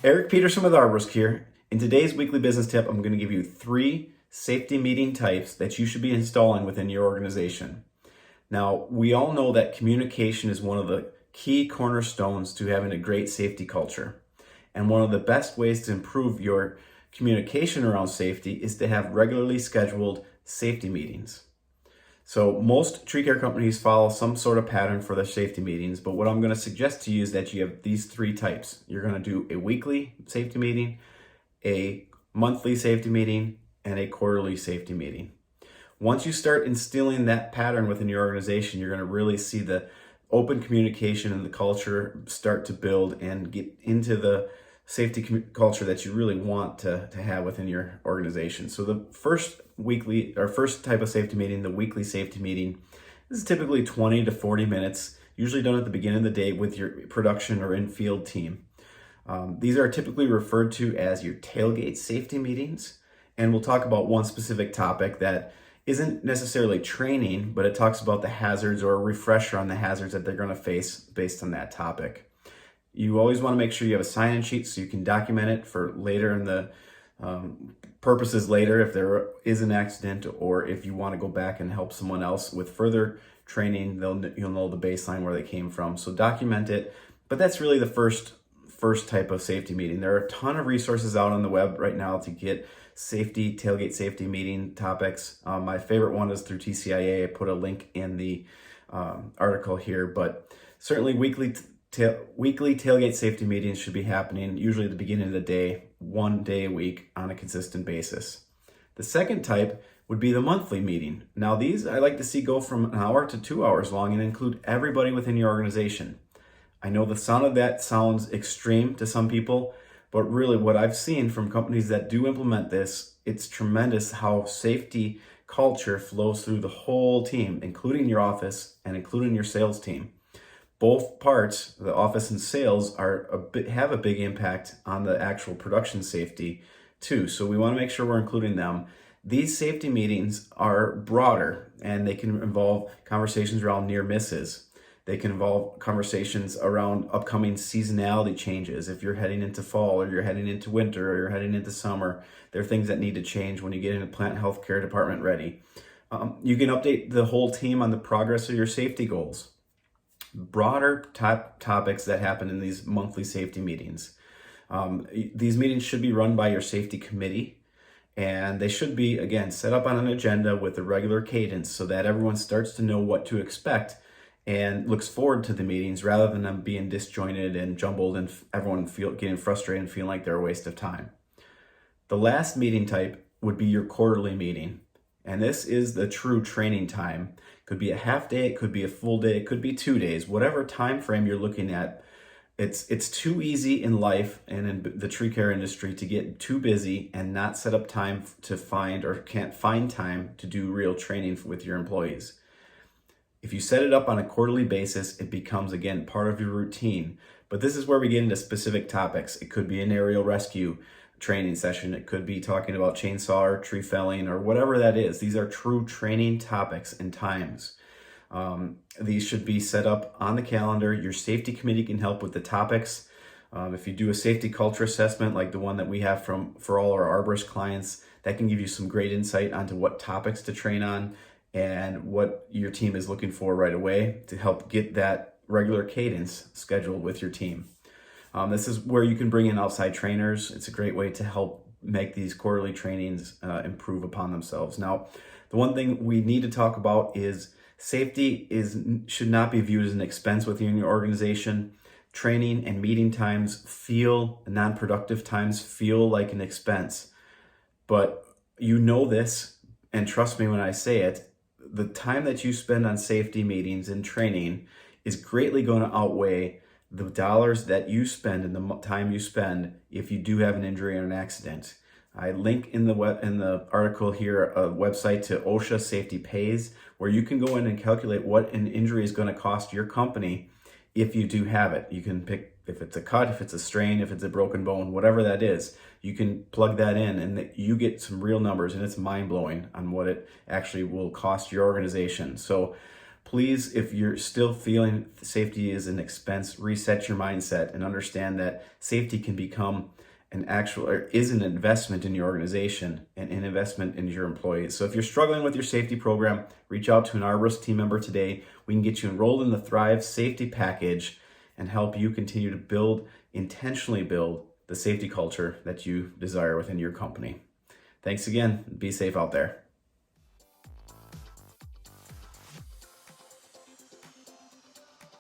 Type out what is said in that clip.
Eric Peterson with Arborist here. In today's weekly business tip, I'm going to give you 3 safety meeting types that you should be installing within your organization. Now, we all know that communication is one of the key cornerstones to having a great safety culture. And one of the best ways to improve your communication around safety is to have regularly scheduled safety meetings. So most tree care companies follow some sort of pattern for their safety meetings, but what I'm going to suggest to you is that you have these 3 types. You're going to do a weekly safety meeting, a monthly safety meeting, and a quarterly safety meeting. Once you start instilling that pattern within your organization, you're going to really see the open communication and the culture start to build and get into the safety culture that you really want to have within your organization. So the first type of safety meeting, the weekly safety meeting, this is typically 20 to 40 minutes, usually done at the beginning of the day with your production or in-field team. These are typically referred to as your tailgate safety meetings, and we'll talk about one specific topic that isn't necessarily training, but it talks about the hazards or a refresher on the hazards that they're going to face based on that topic. You always want to make sure you have a sign-in sheet so you can document it for later in the purposes later if there is an accident, or if you want to go back and help someone else with further training, you'll know the baseline where they came from. So document it. But that's really the first type of safety meeting. There are a ton of resources out on the web right now to get tailgate safety meeting topics. My favorite one is through TCIA. I put a link in the article here, but certainly weekly tailgate safety meetings should be happening usually at the beginning of the day, 1 day a week on a consistent basis. The second type would be the monthly meeting. Now these I like to see go from an hour to 2 hours long and include everybody within your organization. I know the sound of that sounds extreme to some people, but really what I've seen from companies that do implement this, it's tremendous how safety culture flows through the whole team, including your office and including your sales team. Both parts, the office and sales, have a big impact on the actual production safety too. So we want to make sure we're including them. These safety meetings are broader, and they can involve conversations around near misses. They can involve conversations around upcoming seasonality changes. If you're heading into fall, or you're heading into winter, or you're heading into summer, there are things that need to change when you get into plant healthcare department ready. You can update the whole team on the progress of your safety goals. Broader topics that happen in these monthly safety meetings. These meetings should be run by your safety committee, and they should be, again, set up on an agenda with a regular cadence so that everyone starts to know what to expect and looks forward to the meetings rather than them being disjointed and jumbled and everyone getting frustrated and feeling like they're a waste of time. The last meeting type would be your quarterly meeting. And this is the true training time. It could be a half day, it could be a full day, it could be 2 days, whatever time frame you're looking at. It's too easy in life and in the tree care industry to get too busy and not set up time to find, or can't find time to do real training with your employees. If you set it up on a quarterly basis, it becomes, again, part of your routine. But this is where we get into specific topics. It could be an aerial rescue training session. It could be talking about chainsaw or tree felling or whatever that is. These are true training topics and times. These should be set up on the calendar. Your safety committee can help with the topics. If you do a safety culture assessment like the one that we have for all our arborist clients, that can give you some great insight onto what topics to train on and what your team is looking for right away to help get that regular cadence scheduled with your team. This is where you can bring in outside trainers. It's a great way to help make these quarterly trainings improve upon themselves. Now, the one thing we need to talk about is safety should not be viewed as an expense within your organization. Training and meeting times non-productive times feel like an expense. But you know this, and trust me when I say it, the time that you spend on safety meetings and training is greatly going to outweigh the dollars that you spend and the time you spend if you do have an injury or an accident. I link in the article here a website to OSHA Safety Pays, where you can go in and calculate what an injury is going to cost your company if you do have it. You can pick if it's a cut, if it's a strain, if it's a broken bone, whatever that is. You can plug that in and you get some real numbers, and it's mind-blowing on what it actually will cost your organization. So Please, if you're still feeling safety is an expense, reset your mindset and understand that safety can become is an investment in your organization and an investment in your employees. So if you're struggling with your safety program, reach out to an Arborist team member today. We can get you enrolled in the Thrive Safety Package and help you continue to intentionally build the safety culture that you desire within your company. Thanks again. Be safe out there.